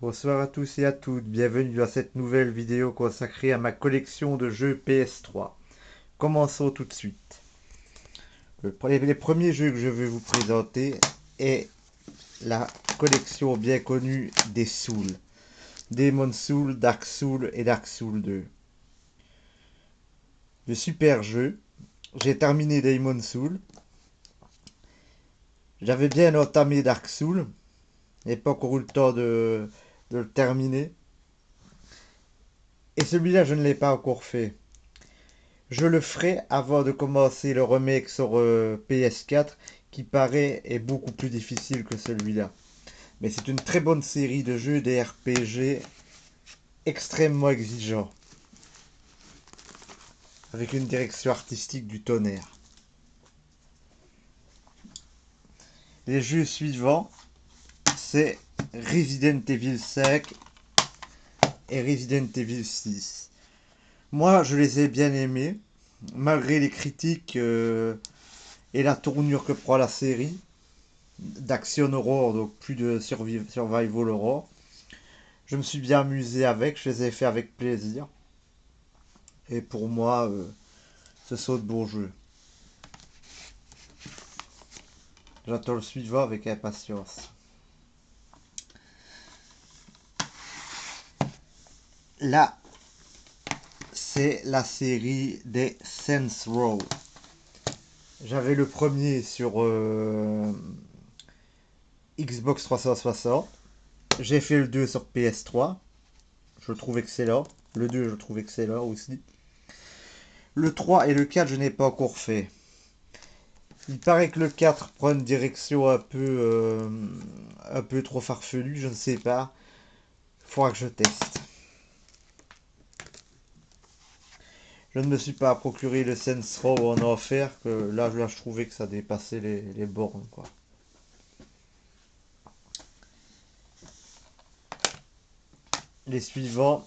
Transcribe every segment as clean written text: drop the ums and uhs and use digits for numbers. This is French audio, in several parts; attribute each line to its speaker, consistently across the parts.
Speaker 1: Bonsoir à tous et à toutes, bienvenue dans cette nouvelle vidéo consacrée à ma collection de jeux PS3. Commençons tout de suite. Les premiers jeux que je vais vous présenter est la collection bien connue des Souls. Demon Souls, Dark Souls et Dark Souls 2. De super jeux. J'ai terminé Demon Souls. J'avais bien entamé Dark Souls. Je n'ai pas encore eu le temps de le terminer. Et celui-là, je ne l'ai pas encore fait. Je le ferai avant de commencer le remake sur PS4 qui paraît est beaucoup plus difficile que celui-là. Mais c'est une très bonne série de jeux des RPG extrêmement exigeants avec une direction artistique du tonnerre. Les jeux suivants, c'est Resident Evil 5 et Resident Evil 6. Moi, je les ai bien aimés, malgré les critiques et la tournure que prend la série d'action horror, donc plus de survival horror. Je me suis bien amusé avec, je les ai fait avec plaisir. Et pour moi, ce sont de bons jeux. J'attends le suivant avec impatience. Là, c'est la série des Saints Row. J'avais le premier sur Xbox 360. J'ai fait le 2 sur PS3. Je le trouve excellent. Le 2, je le trouve excellent aussi. Le 3 et le 4, je n'ai pas encore fait. Il paraît que le 4 prend une direction un peu trop farfelue, je ne sais pas. Il faudra que je teste. Je ne me suis pas procuré le Saints Row en enfer, que là je trouvais que ça dépassait les bornes, quoi. Les suivants,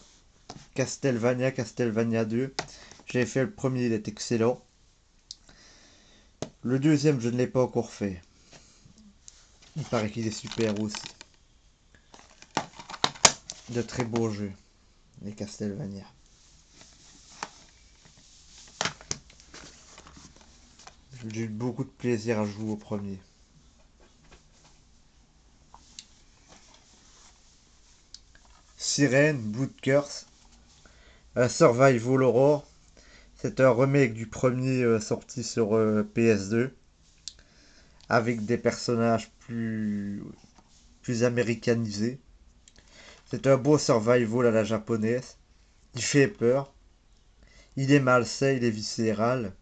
Speaker 1: Castlevania 2. J'ai fait le premier, il est excellent. Le deuxième, je ne l'ai pas encore fait. Il paraît qu'il est super aussi. De très beaux jeux, les Castlevania. J'ai eu beaucoup de plaisir à jouer au premier. Sirène, Blood Curse, Survival Horror. C'est un remake du premier sorti sur PS2 avec des personnages plus américanisés. C'est un beau survival à la japonaise. Il fait peur. Il est malsain, il est viscéral.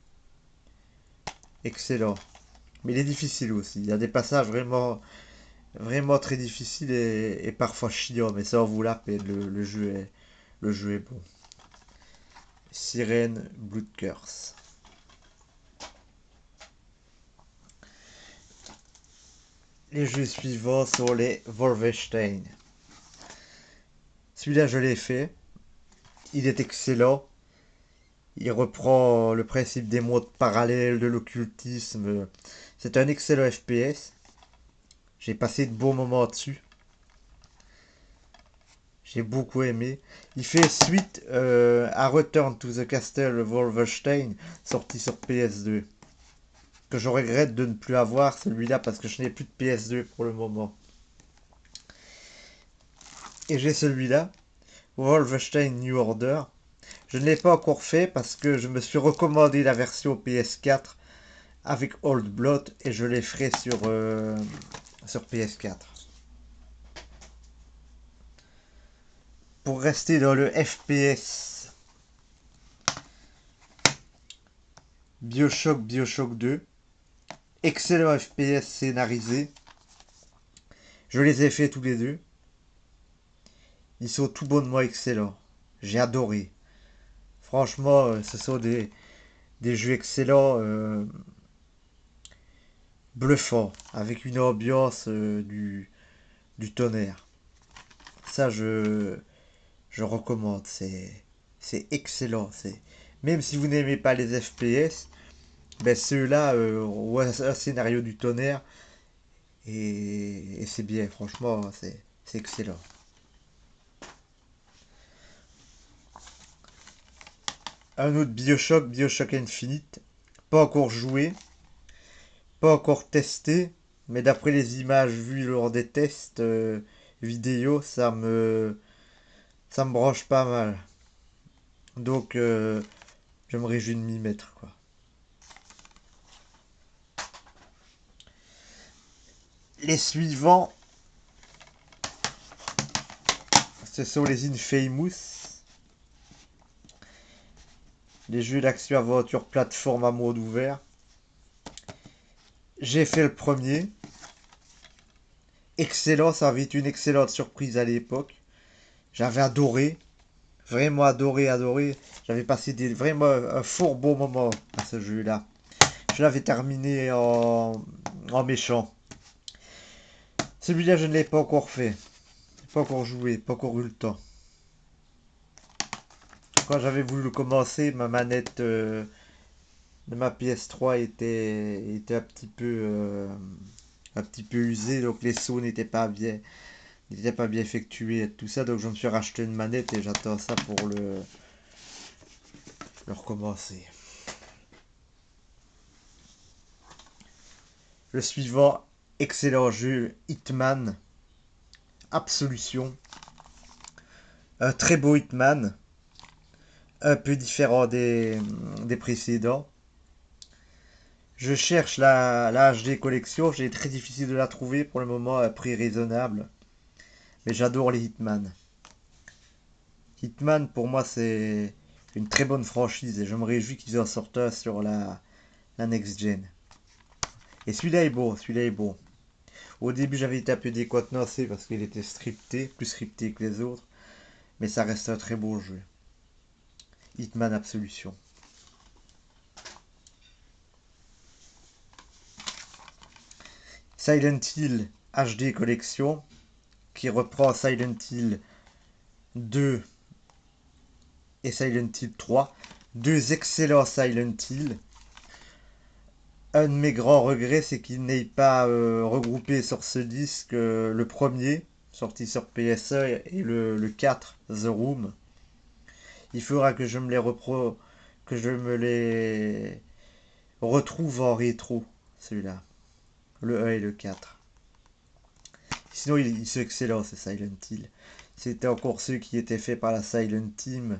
Speaker 1: Excellent. Mais il est difficile aussi. Il y a des passages vraiment très difficiles et parfois chiants. Mais ça en vaut la peine. Le jeu est bon. Sirène Blood Curse. Les jeux suivants sont les Wolfenstein. Celui-là, je l'ai fait. Il est excellent. Il reprend le principe des mondes parallèles, de l'occultisme. C'est un excellent FPS. J'ai passé de bons moments dessus. J'ai beaucoup aimé. Il fait suite à Return to the Castle Wolfenstein, sorti sur PS2. Que je regrette de ne plus avoir celui-là parce que je n'ai plus de PS2 pour le moment. Et j'ai celui-là, Wolfenstein New Order. Je ne l'ai pas encore fait parce que je me suis recommandé la version PS4 avec Old Blood et je les ferai sur PS4. Pour rester dans le FPS, Bioshock 2, excellent FPS scénarisé. Je les ai fait tous les deux. Ils sont tout bonnement excellents. J'ai adoré. Franchement, ce sont des jeux excellents, bluffants, avec une ambiance du tonnerre. Ça, je recommande. C'est excellent. Même si vous n'aimez pas les FPS, ben ceux-là ont un scénario du tonnerre et c'est bien. Franchement, c'est excellent. Un autre Bioshock, Bioshock Infinite. Pas encore joué, pas encore testé, mais d'après les images vues lors des tests vidéo, ça me branche pas mal. Donc, je me réjouis de m'y mettre, quoi. Les suivants, ce sont les Infamous, les jeux d'action-aventure plateforme à mode ouvert. J'ai fait le premier. Excellent, ça avait été une excellente surprise à l'époque. J'avais adoré, vraiment adoré, adoré. J'avais passé vraiment un fort beau moment à ce jeu-là. Je l'avais terminé en méchant. Celui-là, je ne l'ai pas encore fait. Pas encore joué, pas encore eu le temps. Quand j'avais voulu le commencer, ma manette de ma PS3 était un petit peu usée, donc les sauts n'étaient pas bien effectués et tout ça. Donc je me suis racheté une manette et j'attends ça pour le recommencer. Le suivant, excellent jeu, Hitman, Absolution. Un très beau Hitman, un peu différent des précédents. Je cherche la HD collection, j'ai très difficile de la trouver pour le moment à prix raisonnable. Mais j'adore les Hitman. Hitman pour moi c'est une très bonne franchise et je me réjouis qu'ils en sortent un sur la next gen. Et celui-là est beau, celui-là est beau. Au début j'avais été un peu décontenancé parce qu'il était scripté, plus scripté que les autres. Mais ça reste un très beau jeu. Hitman Absolution. Silent Hill HD Collection qui reprend Silent Hill 2 et Silent Hill 3. Deux excellents Silent Hill. Un de mes grands regrets, c'est qu'il n'ait pas regroupé sur ce disque le premier, sorti sur PS1, et le 4, The Room. Il faudra que que je me les retrouve en rétro, celui-là. Le 1 et le 4. Sinon, ils sont excellents, ces Silent Hill. C'était encore ceux qui étaient faits par la Silent Team.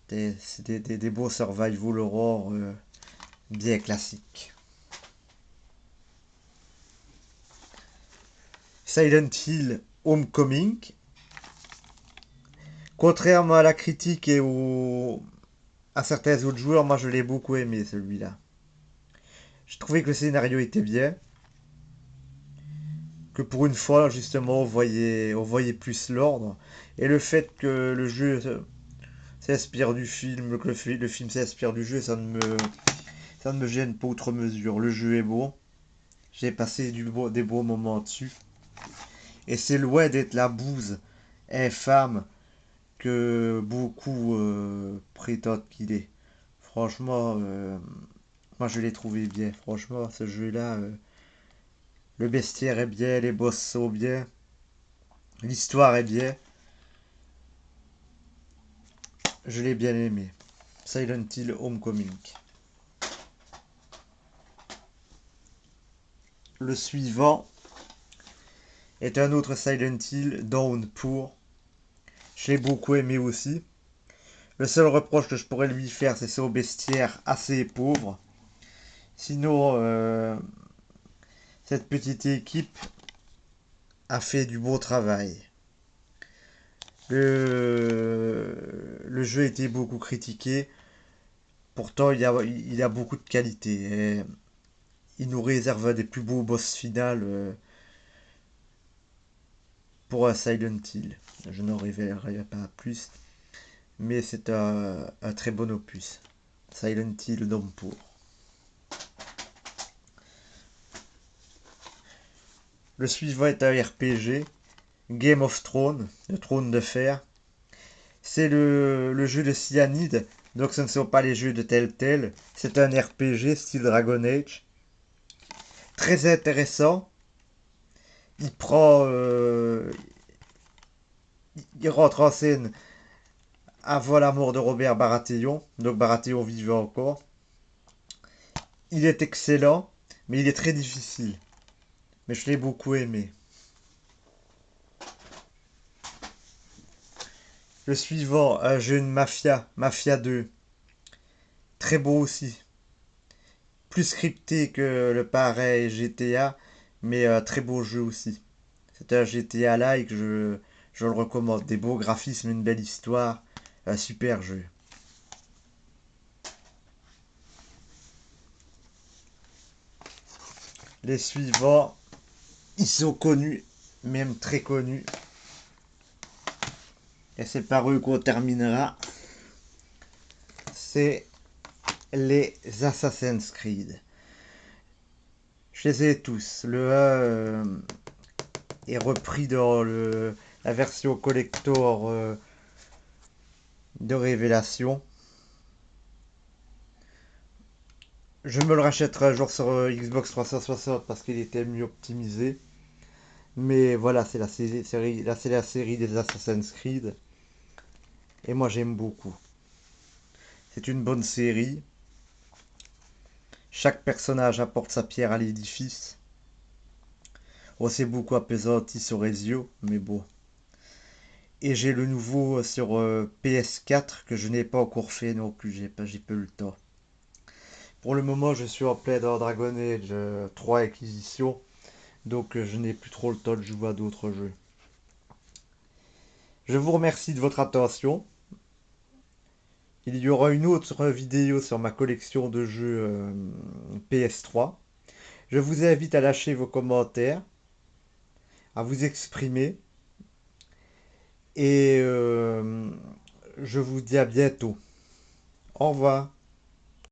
Speaker 1: C'était des beaux survival horror bien classiques. Silent Hill Homecoming. Contrairement à la critique à certains autres joueurs, moi je l'ai beaucoup aimé celui-là. Je trouvais que le scénario était bien, que pour une fois justement on voyait plus l'ordre, et le fait que le jeu s'inspire du film, que le film s'inspire du jeu, ça ne me gêne pas outre mesure. Le jeu est beau, j'ai passé des beaux moments dessus, et c'est loin d'être la bouse infâme que beaucoup prétendent qu'il est. Franchement, moi je l'ai trouvé bien. Franchement, ce jeu-là, le bestiaire est bien, les boss sont bien, l'histoire est bien. Je l'ai bien aimé. Silent Hill Homecoming. Le suivant est un autre Silent Hill, Downpour. Je l'ai beaucoup aimé aussi. Le seul reproche que je pourrais lui faire, c'est son bestiaire assez pauvre. Sinon, cette petite équipe a fait du beau travail. Le jeu a été beaucoup critiqué, pourtant il a beaucoup de qualité. Et il nous réserve un des plus beaux boss finales pour un Silent Hill. Je n'en révélerai pas plus, mais c'est un très bon opus. Silent Hill Downpour. Le suivant est un RPG, Game of Thrones, le trône de fer. C'est le jeu de Cyanide, donc ce ne sont pas les jeux de Telltale. C'est un RPG style Dragon Age. Très intéressant. Il prend. Il rentre en scène avant la mort de Robert Baratheon. Donc Baratheon vivait encore. Il est excellent, mais il est très difficile. Mais je l'ai beaucoup aimé. Le suivant, un jeu de Mafia, Mafia 2. Très beau aussi. Plus scripté que le pareil GTA, mais très beau jeu aussi. C'est un GTA-like, je le recommande. Des beaux graphismes, une belle histoire, un super jeu. Les suivants, ils sont connus, même très connus. Et c'est par eux qu'on terminera. C'est les Assassin's Creed. Je les ai tous. Le 1 est repris dans la version collector de Révélation. Je me le rachèterai un jour sur Xbox 360 parce qu'il était mieux optimisé. Mais voilà, c'est la série, là c'est la série des Assassin's Creed. Et moi j'aime beaucoup. C'est une bonne série. Chaque personnage apporte sa pierre à l'édifice. Oh, c'est beaucoup apaisanti sur Ezio, mais bon. Et j'ai le nouveau sur PS4 que je n'ai pas encore fait non plus, j'ai peu le temps. Pour le moment, je suis en plein dans Dragon Age 3 Acquisition, donc je n'ai plus trop le temps de jouer à d'autres jeux. Je vous remercie de votre attention. Il y aura une autre vidéo sur ma collection de jeux PS3. Je vous invite à lâcher vos commentaires, à vous exprimer, et je vous dis à bientôt. Au revoir.